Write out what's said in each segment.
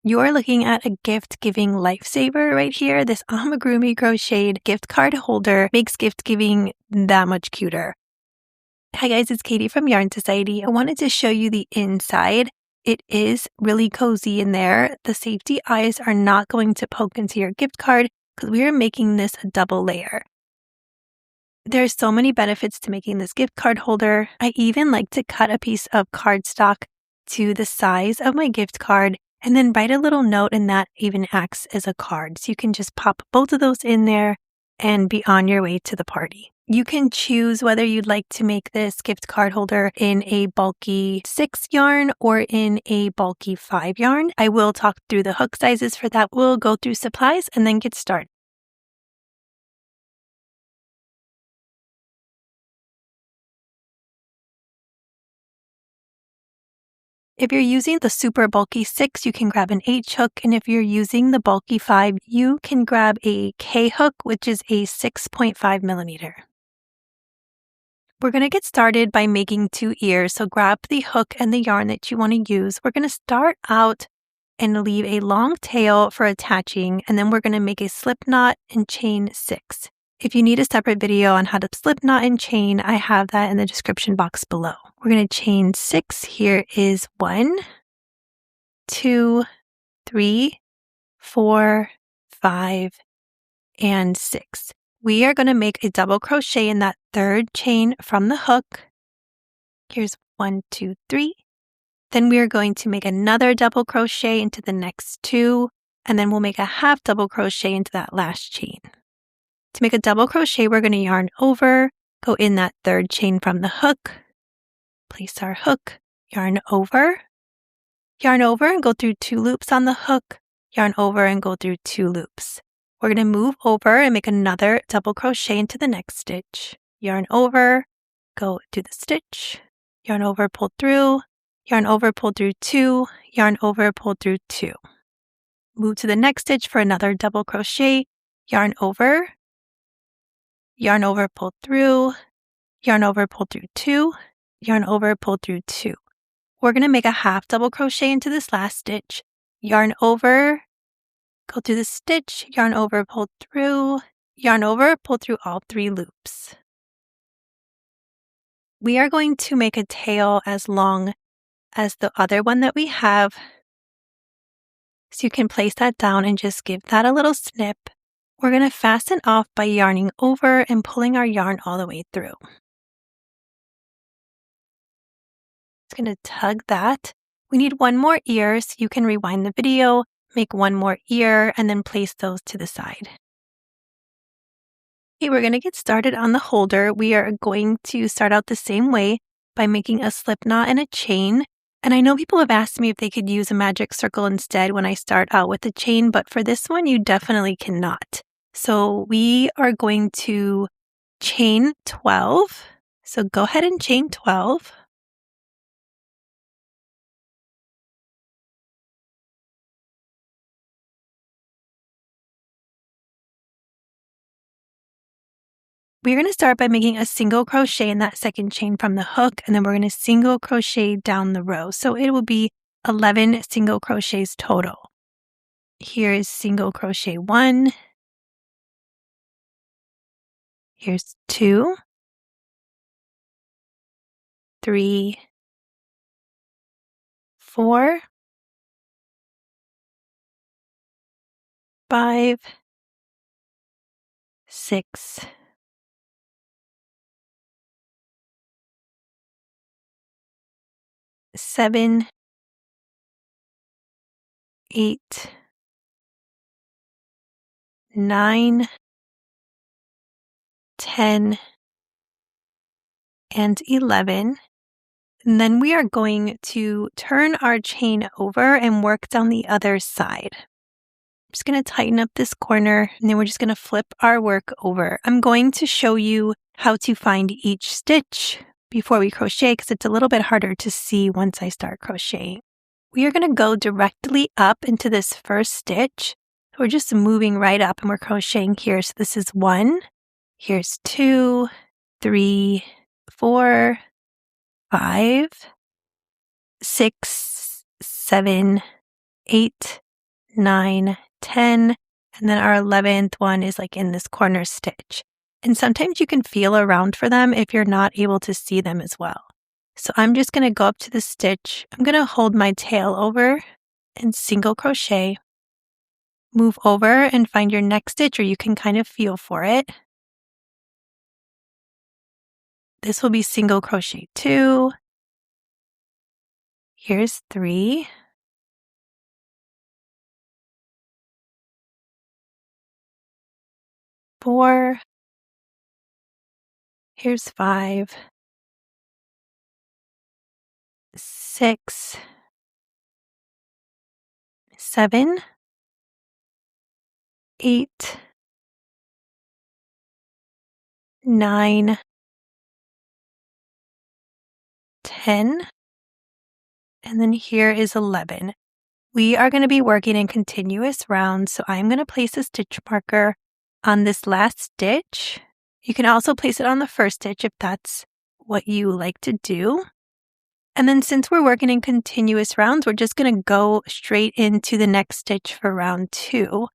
You are looking at a gift-giving lifesaver right here. This amigurumi crocheted gift card holder makes gift giving that much cuter. Hi guys, it's Katie from Yarn Society. I wanted to show you the inside. It is really cozy in there. The safety eyes are not going to poke into your gift card because we are making this a double layer. There's so many benefits to making this gift card holder. I even like to cut a piece of cardstock to the size of my gift card and then write a little note, and that even acts as a card. So you can just pop both of those in there and be on your way to the party. You can choose whether you'd like to make this gift card holder in a bulky 6 yarn or in a bulky 5 yarn. I will talk through the hook sizes for that. We'll go through supplies and then get started. If you're using the super bulky 6, you can grab an H hook, and if you're using the bulky 5, you can grab a K hook, which is a 6.5 millimeter. We're going to get started by making 2 ears, so grab the hook and the yarn that you want to use. We're going to start out and leave a long tail for attaching, and then we're going to make a slip knot and chain 6. If you need a separate video on how to slip knot and chain, I have that in the description box below. We're going to chain 6. Here is 1, 2, 3, 4, 5, and 6. We are going to make a double crochet in that third chain from the hook. Here's 1, 2, 3. Then we are going to make another double crochet into the next 2, and then we'll make a half double crochet into that last chain. To make a double crochet, we're going to yarn over, go in that third chain from the hook, place our hook, yarn over, and go through 2 loops on the hook, yarn over and go through 2 loops. We're going to move over and make another double crochet into the next stitch. Yarn over, go to the stitch, yarn over, pull through, yarn over, pull through 2, yarn over, pull through 2. Move to the next stitch for another double crochet, yarn over, pull through, yarn over, pull through 2, yarn over, pull through 2. We're going to make a half double crochet into this last stitch, yarn over, go through the stitch, yarn over, pull through, yarn over, pull through all 3 loops. We are going to make a tail as long as the other one that we have. So you can place that down and just give that a little snip. We're going to fasten off by yarning over and pulling our yarn all the way through. It's going to tug that. We need 1 more ear, so you can rewind the video, make 1 more ear, and then place those to the side. Okay, we're going to get started on the holder. We are going to start out the same way by making a slip knot and a chain. And I know people have asked me if they could use a magic circle instead when I start out with a chain, but for this one, you definitely cannot. So we are going to chain 12. So go ahead and chain 12. We're going to start by making a single crochet in that second chain from the hook, and then we're going to single crochet down the row. So it will be 11 single crochets total. Here is single crochet 1. Here's 2, 3, 4, 5, 6, 7, 8, 9, 10, and 11. And then we are going to turn our chain over and work down the other side. I'm just going to tighten up this corner, and then we're just going to flip our work over. I'm going to show you how to find each stitch before we crochet because it's a little bit harder to see once I start crocheting. We are going to go directly up into this first stitch. We're just moving right up and we're crocheting here. So this is 1, here's 2, 3, 4, 5, 6, 7, 8, 9, 10, and then our 11th one is like in this corner stitch. And sometimes you can feel around for them if you're not able to see them as well. So I'm just going to go up to the stitch. I'm going to hold my tail over and single crochet. Move over and find your next stitch, or you can kind of feel for it. This will be single crochet 2. Here's 3. 4. Here's 5. 6. 7. 8. 9. 10. And then here is 11. We are going to be working in continuous rounds, so I'm going to place a stitch marker on this last stitch. You can also place it on the first stitch if that's what you like to do. And then since we're working in continuous rounds, we're just going to go straight into the next stitch for round 2.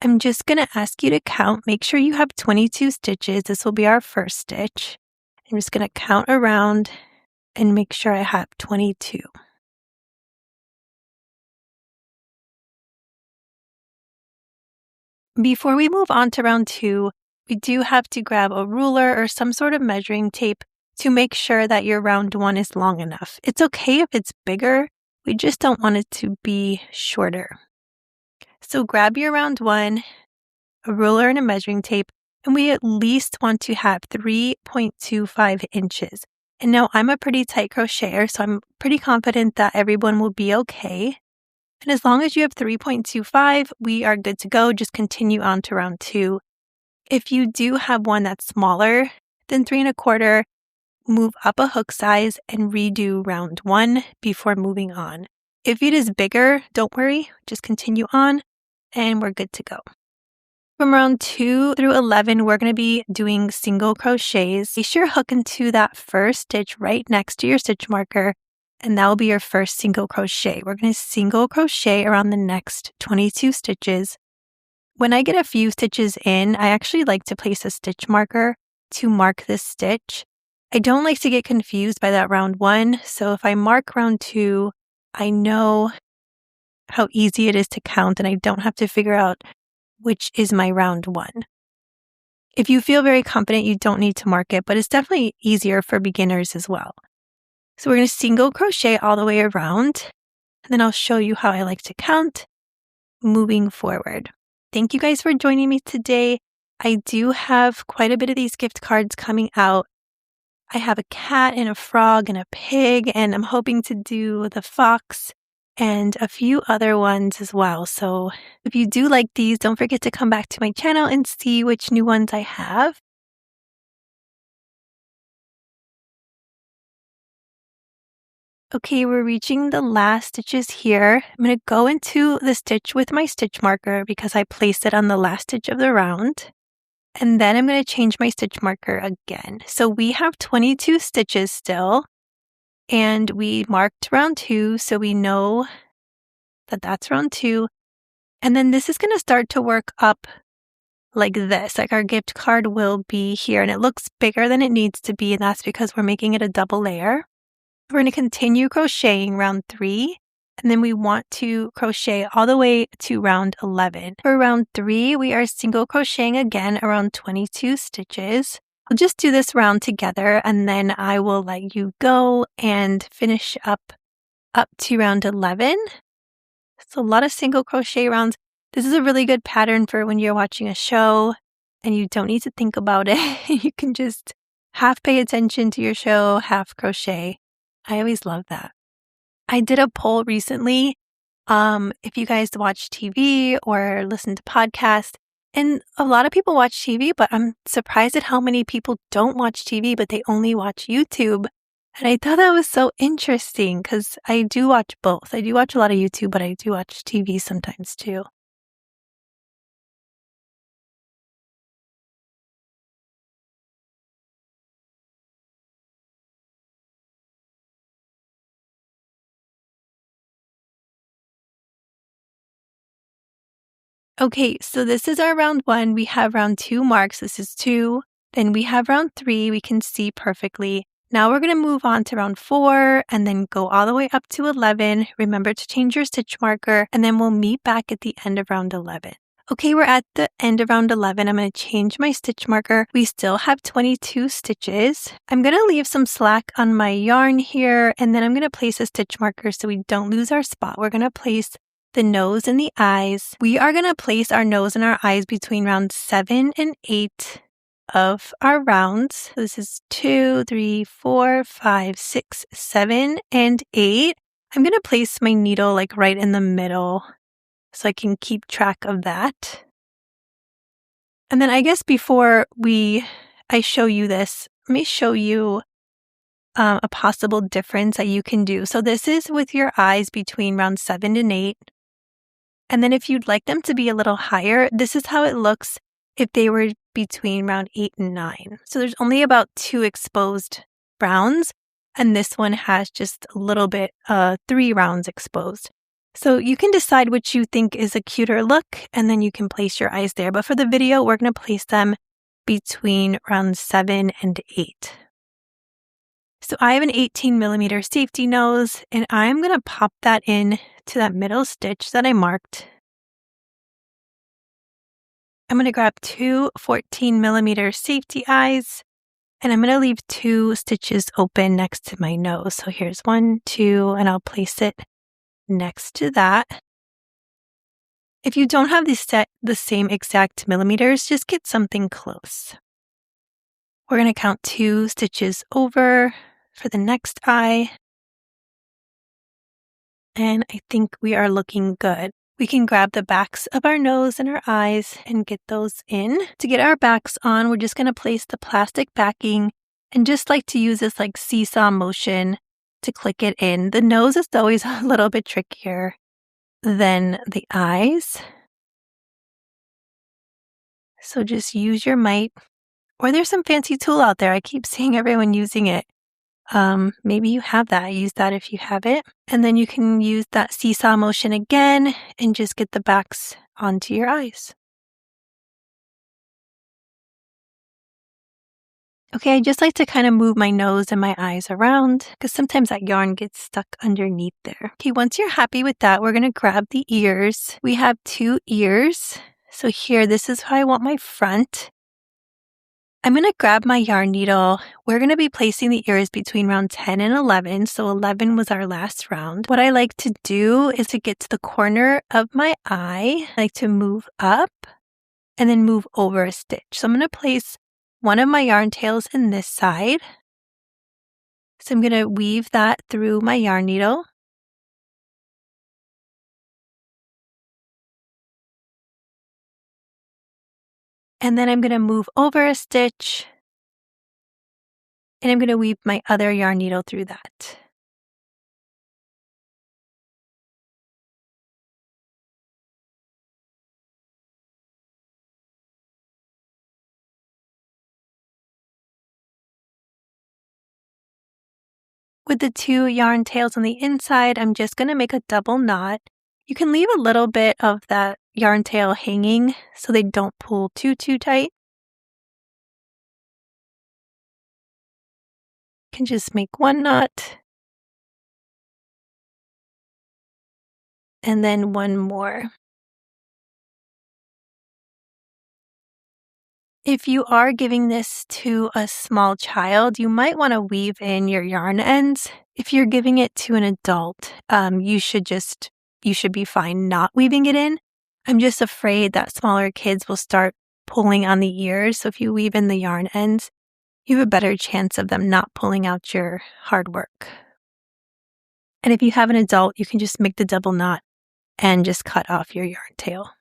I'm just going to ask you to count. Make sure you have 22 stitches. This will be our first stitch. I'm just going to count around and make sure I have 22. Before we move on to round 2, we do have to grab a ruler or some sort of measuring tape to make sure that your round 1 is long enough. It's okay if it's bigger, we just don't want it to be shorter. So grab your round 1, a ruler and a measuring tape, and we at least want to have 3.25 inches. And now I'm a pretty tight crocheter, so I'm pretty confident that everyone will be okay. And as long as you have 3.25, we are good to go. Just continue on to round 2. If you do have one that's smaller than 3.25, move up a hook size and redo round 1 before moving on. If it is bigger, don't worry, just continue on and we're good to go. From round 2 through 11, we're going to be doing single crochets. Place your hook into that first stitch right next to your stitch marker, and that will be your first single crochet. We're going to single crochet around the next 22 stitches. When I get a few stitches in, I actually like to place a stitch marker to mark this stitch. I don't like to get confused by that round 1, so if I mark round 2, I know how easy it is to count and I don't have to figure out which is my round 1. If you feel very confident, you don't need to mark it, but it's definitely easier for beginners as well. So we're going to single crochet all the way around, and then I'll show you how I like to count moving forward. Thank you guys for joining me today. I do have quite a bit of these gift cards coming out. I have a cat and a frog and a pig, and I'm hoping to do the fox and a few other ones as well. So if you do like these, don't forget to come back to my channel and see which new ones I have. Okay, we're reaching the last stitches here. I'm going to go into the stitch with my stitch marker because I placed it on the last stitch of the round. And then I'm going to change my stitch marker again. So we have 22 stitches still, and we marked round 2, so we know that that's round 2. And then this is going to start to work up like this, like our gift card will be here, and it looks bigger than it needs to be, and that's because we're making it a double layer. We're going to continue crocheting round 3, and then we want to crochet all the way to round 11. For round 3, we are single crocheting again around 22 stitches. We'll just do this round together, and then I will let you go and finish up to round 11. So a lot of single crochet rounds. This is a really good pattern for when you're watching a show and you don't need to think about it. You can just half pay attention to your show, half crochet. I always love that. I did a poll recently, if you guys watch TV or listen to podcasts, and a lot of people watch TV, but I'm surprised at how many people don't watch TV, but they only watch YouTube. And I thought that was so interesting because I do watch both. I do watch a lot of YouTube, but I do watch TV sometimes too. Okay, so this is our round 1. We have round 2 marks. This is 2. Then we have round 3. We can see perfectly. Now we're going to move on to round 4 and then go all the way up to 11. Remember to change your stitch marker, and then we'll meet back at the end of round 11. Okay, we're at the end of round 11. I'm going to change my stitch marker. We still have 22 stitches. I'm going to leave some slack on my yarn here, and then I'm going to place a stitch marker so we don't lose our spot. We're going to place the nose and the eyes. We are going to place our nose and our eyes between round 7 and 8 of our rounds. This is 2, 3, 4, 5, 6, 7, and 8. I'm going to place my needle like right in the middle so I can keep track of that. And then I guess before I show you this, let me show you a possible difference that you can do. So this is with your eyes between round 7 and 8. And then if you'd like them to be a little higher, this is how it looks if they were between round 8 and 9. So there's only about 2 exposed rounds, and this one has just a little bit, 3 rounds exposed. So you can decide which you think is a cuter look, and then you can place your eyes there. But for the video, we're going to place them between round 7 and 8. So I have an 18 millimeter safety nose, and I'm going to pop that in to that middle stitch that I marked. I'm going to grab 2 14 millimeter safety eyes, and I'm going to leave 2 stitches open next to my nose. So here's 1, 2, and I'll place it next to that. If you don't have the same exact millimeters, just get something close. We're going to count 2 stitches over for the next eye. And I think we are looking good. We can grab the backs of our nose and our eyes and get those in. To get our backs on, we're just going to place the plastic backing and just like to use this like seesaw motion to click it in. The nose is always a little bit trickier than the eyes. So just use your might. Or there's some fancy tool out there. I keep seeing everyone using it. Maybe you have that. Use that if you have it. And then you can use that seesaw motion again and just get the backs onto your eyes. Okay, I just like to kind of move my nose and my eyes around because sometimes that yarn gets stuck underneath there. Okay, once you're happy with that, we're going to grab the ears. We have 2 ears. So here, this is how I want my front. I'm going to grab my yarn needle. We're going to be placing the ears between round 10 and 11. So 11 was our last round. What I like to do is to get to the corner of my eye. I like to move up and then move over a stitch. So I'm going to place one of my yarn tails in this side. So I'm going to weave that through my yarn needle. And then I'm going to move over a stitch. And I'm going to weave my other yarn needle through that. With the 2 yarn tails on the inside, I'm just going to make a double knot. You can leave a little bit of that yarn tail hanging so they don't pull too tight. You can just make 1 knot and then 1 more. If you are giving this to a small child, you might want to weave in your yarn ends. If you're giving it to an adult, you should be fine not weaving it in. I'm just afraid that smaller kids will start pulling on the ears. So if you weave in the yarn ends, you have a better chance of them not pulling out your hard work. And if you have an adult, you can just make the double knot and just cut off your yarn tail.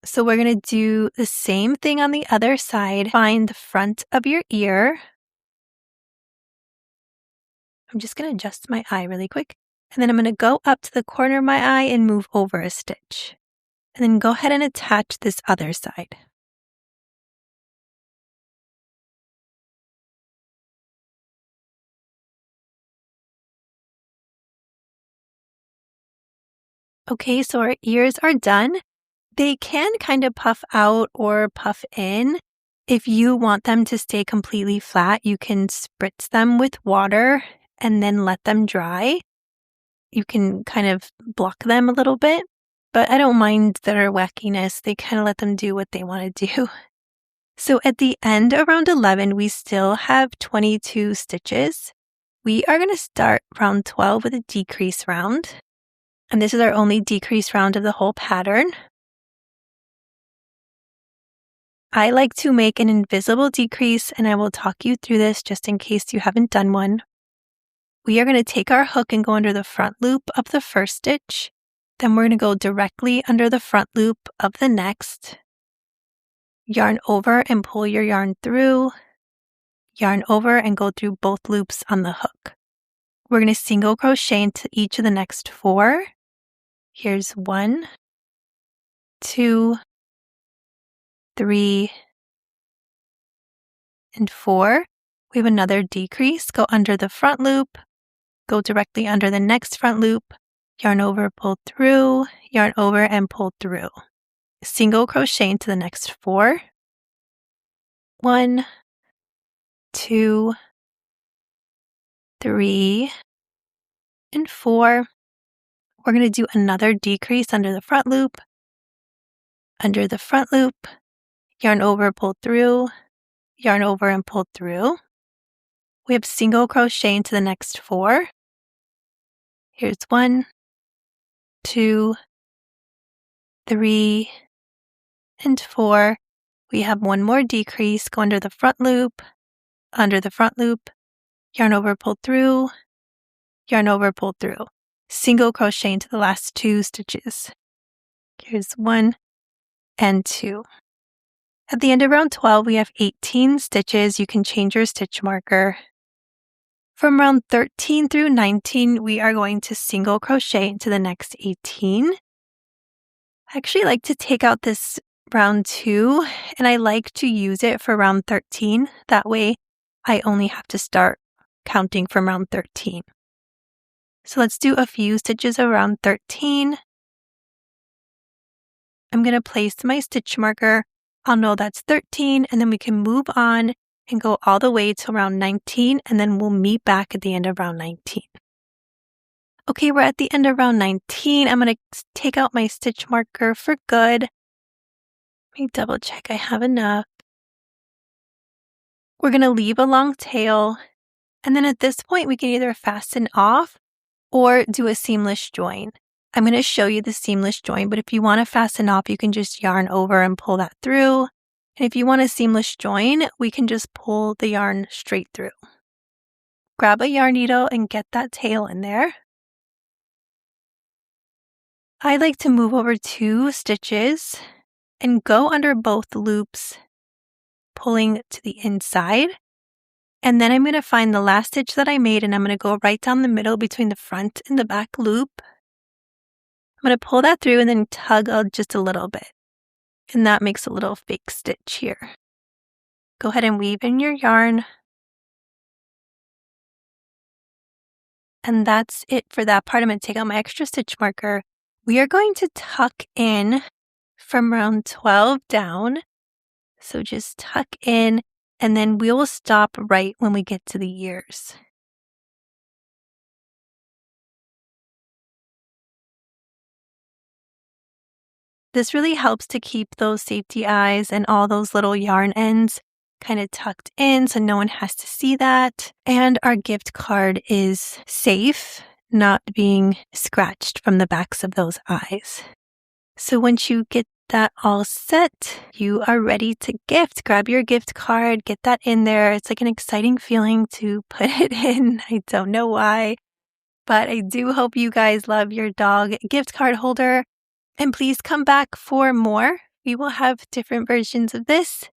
So we're going to do the same thing on the other side. Find the front of your ear. I'm just going to adjust my eye really quick. And then I'm going to go up to the corner of my eye and move over a stitch. And then go ahead and attach this other side. Okay, so our ears are done. They can kind of puff out or puff in. If you want them to stay completely flat, you can spritz them with water and then let them dry. You can kind of block them a little bit, but I don't mind their wackiness. They kind of let them do what they want to do. So at the end, around 11, we still have 22 stitches. We are going to start round 12 with a decrease round. And this is our only decrease round of the whole pattern. I like to make an invisible decrease, and I will talk you through this just in case you haven't done one. We are going to take our hook and go under the front loop of the first stitch. Then we're going to go directly under the front loop of the next. Yarn over and pull your yarn through. Yarn over and go through both loops on the hook. We're going to single crochet into each of the next 4. Here's 1, 2, 3, and 4. We have another decrease. Go under the front loop, go directly under the next front loop, yarn over, pull through, yarn over, and pull through. Single crochet into the next 4. 1, 2, 3, and 4. We're going to do another decrease under the front loop, under the front loop, yarn over, pull through, yarn over, and pull through. We have single crochet into the next 4. Here's 1, 2, 3, and 4. We have one more decrease. Go under the front loop, yarn over, pull through, yarn over, pull through. Single crochet into the last 2 stitches. Here's 1 and 2. At the end of round 12, we have 18 stitches. You can change your stitch marker. From round 13 through 19, we are going to single crochet into the next 18. I actually like to take out this round 2, and I like to use it for round 13. That way, I only have to start counting from round 13. So let's do a few stitches around 13. I'm going to place my stitch marker. I'll know that's 13, and then we can move on and go all the way to round 19, and then we'll meet back at the end of round 19. Okay, we're at the end of round 19. I'm going to take out my stitch marker for good. Let me double check I have enough. We're going to leave a long tail, and then at this point we can either fasten off or do a seamless join. I'm going to show you the seamless join, but if you want to fasten off, you can just yarn over and pull that through. And if you want a seamless join, we can just pull the yarn straight through. Grab a yarn needle and get that tail in there. I like to move over 2 stitches and go under both loops, pulling to the inside. And then I'm going to find the last stitch that I made, and I'm going to go right down the middle between the front and the back loop. I'm going to pull that through and then tug just a little bit. And that makes a little fake stitch here. Go ahead and weave in your yarn. And that's it for that part. I'm going to take out my extra stitch marker. We are going to tuck in from round 12 down. So just tuck in, and then we will stop right when we get to the ears. This really helps to keep those safety eyes and all those little yarn ends kind of tucked in so no one has to see that. And our gift card is safe, not being scratched from the backs of those eyes. So once you get that all set, you are ready to gift. Grab your gift card, get that in there. It's like an exciting feeling to put it in. I don't know why, but I do hope you guys love your dog gift card holder. And please come back for more. We will have different versions of this.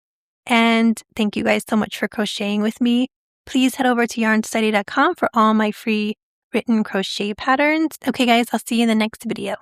And thank you guys so much for crocheting with me. Please head over to yarnstudy.com for all my free written crochet patterns. Okay guys, I'll see you in the next video.